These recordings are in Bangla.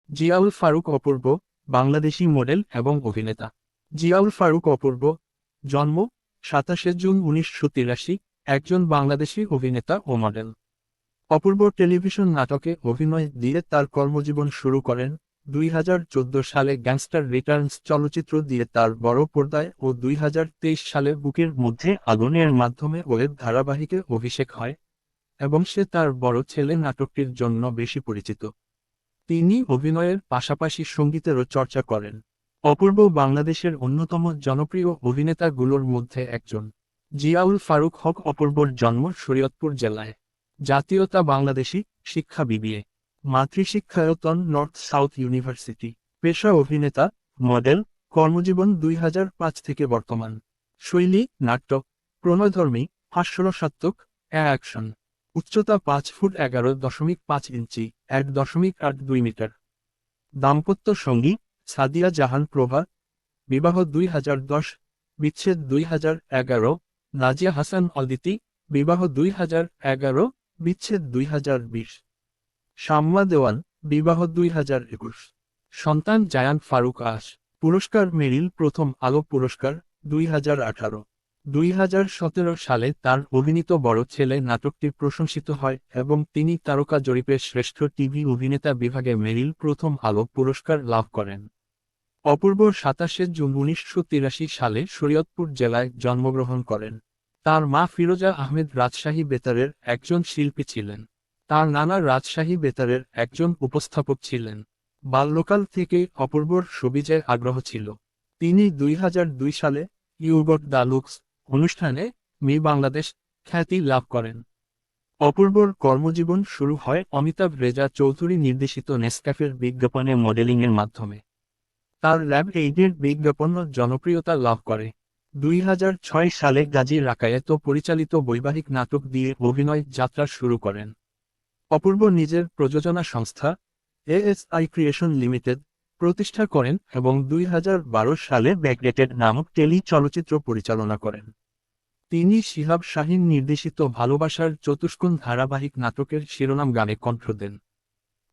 জিয়াউল ফারুক অপূর্ব, বাংলাদেশী মডেল এবং অভিনেতা। জিয়াউল ফারুক অপূর্ব, জন্ম 27 জুন 1983, একজন বাংলাদেশী অভিনেতা ও মডেল। অপূর্ব টেলিভিশন নাটকে অভিনয় দিয়ে তার কর্মজীবন শুরু করেন। 2014 সালে গ্যাংস্টার রিটার্নস চলচ্চিত্র দিয়ে তার বড় পর্দায় ও 2023 সালে বুকের মধ্যে আগুনের মাধ্যমে ওয়েব ধারাবাহিকে অভিষেক হয় এবং সে তার বড় ছেলে নাটকটির জন্য বেশি পরিচিত। তিনি অভিনয়ের পাশাপাশি সঙ্গীতেরও চর্চা করেন। অপূর্ব বাংলাদেশের অন্যতম জনপ্রিয় অভিনেতাগুলোর মধ্যে একজন। জিয়াউল ফারুক হক অপূর্বর জন্ম শরীয়তপুর জেলায়। জাতীয়তা বাংলাদেশী, শিক্ষা বিবিএ, মাতৃশিক্ষায়তন নর্থ সাউথ ইউনিভার্সিটি। পেশা অভিনেতা, মডেল, কর্মজীবন 2005 থেকে বর্তমান। শৈলী নাট্য, প্রণয়ধর্মী, হাস্যরসাত্মক, অ্যাকশন। উচ্চতা 5 ফুট 11.5 ইঞ্চি, 1.82 মিটার। দাম্পত্য সঙ্গী সাদিয়া জাহান প্রভা, বিবাহ 2010, বিচ্ছেদ 2011। নাজিয়া হাসান অদিতি, বিবাহ 2011, বিচ্ছেদ 2020। শাম্মা দেওয়ান, বিবাহ 2021। সন্তান জায়ান ফারুক আশ। পুরস্কার মেরিল প্রথম আলো পুরস্কার 2018। 2017 সালে তার অভিনীত বড় ছেলে নাটকটি প্রশংসিত হয় এবং তিনি তারকা জরিপে শ্রেষ্ঠ টিভি অভিনেতা বিভাগে মেরিল প্রথম আলো পুরস্কার লাভ করেন। অপূর্ব 27 জুন 1983 সালে শরীয়তপুর জেলায় জন্মগ্রহণ করেন। তার মা ফিরোজা আহমেদ রাজশাহী বেতারের একজন শিল্পী ছিলেন। তার নানা রাজশাহী বেতারের একজন উপস্থাপক ছিলেন। বাল্যকাল থেকেই অপূর্বর সবিজে আগ্রহ ছিল। তিনি 2002 সালে ইউ গট দ্য লুকস অনুষ্ঠানে মি বাংলাদেশ খ্যাতি লাভ করেন। অপূর্বর কর্মজীবন শুরু হয় অমিতাভ রেজা চৌধুরী নির্দেশিত নেসক্যাফের বিজ্ঞাপনে মডেলিংয়ের মাধ্যমে। তার ল্যাব এইডের বিজ্ঞাপন জনপ্রিয়তা লাভ করে। 2006 সালে গাজী রাকায়েত পরিচালিত বৈবাহিক নাটক দিয়ে অভিনয় যাত্রা শুরু করেন। অপূর্ব নিজের প্রযোজনা সংস্থা এএসআই ক্রিয়েশন লিমিটেড প্রতিষ্ঠা করেন এবং 2012 সালে ব্যাকডেটেড নামক টেলি চলচ্চিত্র পরিচালনা করেন। তিনি শিহাব শাহীন নির্দেশিত ভালোবাসার চতুষ্কোণ ধারাবাহিক নাটকের শিরোনাম গানে কণ্ঠ দেন।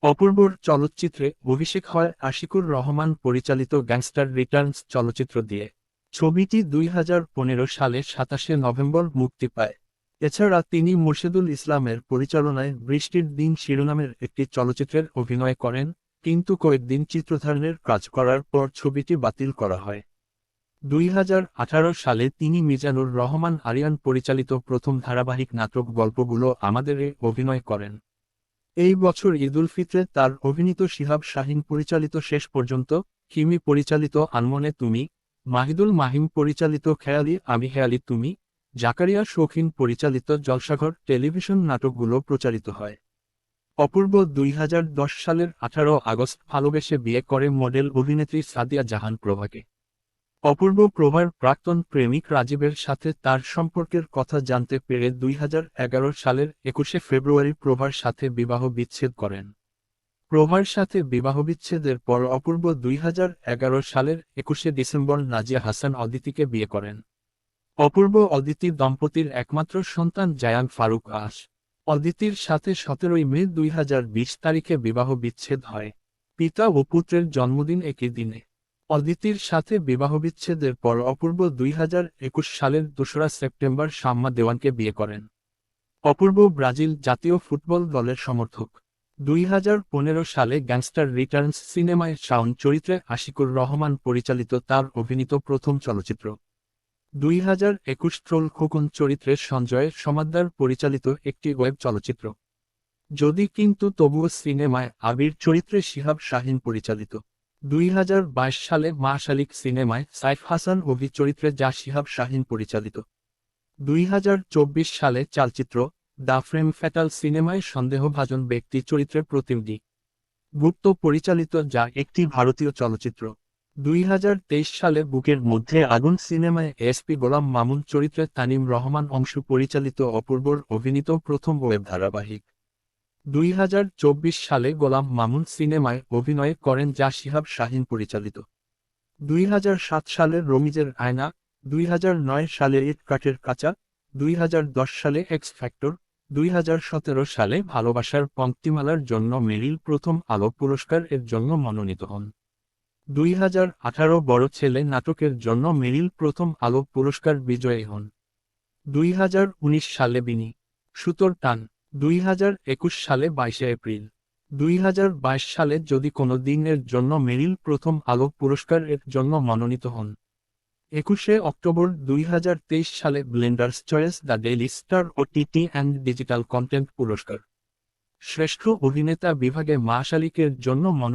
অপূর্বর চলচ্চিত্রে অভিষেক হয় আশিকুর রহমান পরিচালিত গ্যাংস্টার রিটার্নস চলচ্চিত্র দিয়ে। ছবিটি 2015 সালে 27 নভেম্বর মুক্তি পায়। এছাড়া তিনি মুর্শেদুল ইসলামের পরিচালনায় বৃষ্টির দিন শিরোনামের একটি চলচ্চিত্রের অভিনয় করেন, কিন্তু কয়েকদিন চিত্রধারণের কাজ করার পর ছবিটি বাতিল করা হয়। 2018 সালে তিনি মিজানুর রহমান আরিয়ান পরিচালিত প্রথম ধারাবাহিক নাটক গল্পগুলো আমাদেরে অভিনয় করেন। এই বছর ঈদুল ফিতরে তার অভিনীত শিহাব শাহীন পরিচালিত শেষ পর্যন্ত, কিমি পরিচালিত আনমনে তুমি, মাহিদুল মাহিম পরিচালিত খেয়ালি আমি হেয়ালি তুমি, জাকারিয়া শৌখিন পরিচালিত জলসাঘর টেলিভিশন নাটকগুলো প্রচারিত হয়। অপূর্ব 2010 সালের 18 আগস্ট ভালোবেসে বিয়ে করে মডেল অভিনেত্রী সাদিয়া জাহান প্রভাকে। অপূর্ব প্রভার প্রাক্তন প্রেমিক রাজীবের সাথে তার সম্পর্কের কথা জানতে পেরে 2011 সালের 21 ফেব্রুয়ারি প্রভার সাথে বিবাহ বিচ্ছেদ করেন। প্রভার সাথে বিবাহবিচ্ছেদের পর অপূর্ব 2011 সালের 21 ডিসেম্বর নাজিয়া হাসান অদিতিকে বিয়ে করেন। অপূর্ব অদিতি দম্পতির একমাত্র সন্তান জায়ান ফারুক আশ। অদিতির সাথে 17 মে 2020 তারিখে বিবাহ বিচ্ছেদ হয়। পিতা ও পুত্রের জন্মদিন একই দিনে। অদিতির সাথে বিবাহবিচ্ছেদের পর অপূর্ব 2021 সালের 2 সেপ্টেম্বর শাম্মা দেওয়ানকে বিয়ে করেন। অপূর্ব ব্রাজিল জাতীয় ফুটবল দলের সমর্থক। 2015 সালে গ্যাংস্টার রিটার্নস সিনেমায় শাওন চরিত্রে আশিকুর রহমান পরিচালিত তার অভিনীত প্রথম চলচ্চিত্র। 2021 ট্রোল খোকন চরিত্রে সঞ্জয় সমাদ্দার পরিচালিত একটি ওয়েব চলচ্চিত্র। যদি কিন্তু তবুও সিনেমায় আবির চরিত্রে শিহাব শাহীন পরিচালিত। 2022 সালে মা শালিক সিনেমায় সাইফ হাসান অভি চরিত্রে যা শিহাব শাহীন পরিচালিত। 2024 সালে চালচিত্র দ্য ফ্রেম ফ্যাটাল সিনেমায় সন্দেহভাজন ব্যক্তি চরিত্রে প্রতিনিধি গুপ্ত পরিচালিত যা একটি ভারতীয় চলচ্চিত্র। 2023 সালে বুকের মধ্যে আগুন সিনেমায় এসপি গোলাম মামুন চরিত্রে তানিম রহমান অংশু পরিচালিত অপূর্বর অভিনীত প্রথম ওয়েব ধারাবাহিক। 2024 সালে গোলাম মামুন সিনেমায় অভিনয় করেন যা শিহাব শাহীন পরিচালিত। 2007 সালে রমিজের আয়না, 2009 সালে ইট কাঠের কাঁচা, 2010 সালে এক্স ফ্যাক্টর, 2017 সালে ভালোবাসার পংক্তিমালার জন্য মেরিল প্রথম আলো পুরস্কার এর জন্য মনোনীত হন। 2018 বড় ছেলে নাটকের জন্য মেরিল প্রথম আলো পুরস্কার বিজয়ী হন। 2019 সালে বিনি সুতোর টান। 2021 সালে 22 এপ্রিল। 2022 সালে যদি কোনো দিনের জন্য মেরিল প্রথম আলো পুরস্কার এর জন্য মনোনীত হন। 21 অক্টোবর 2023 সালে blenders choice the daily star OTT and digital content পুরস্কার শ্রেষ্ঠ অভিনেতা বিভাগে মা শালিকের জন্য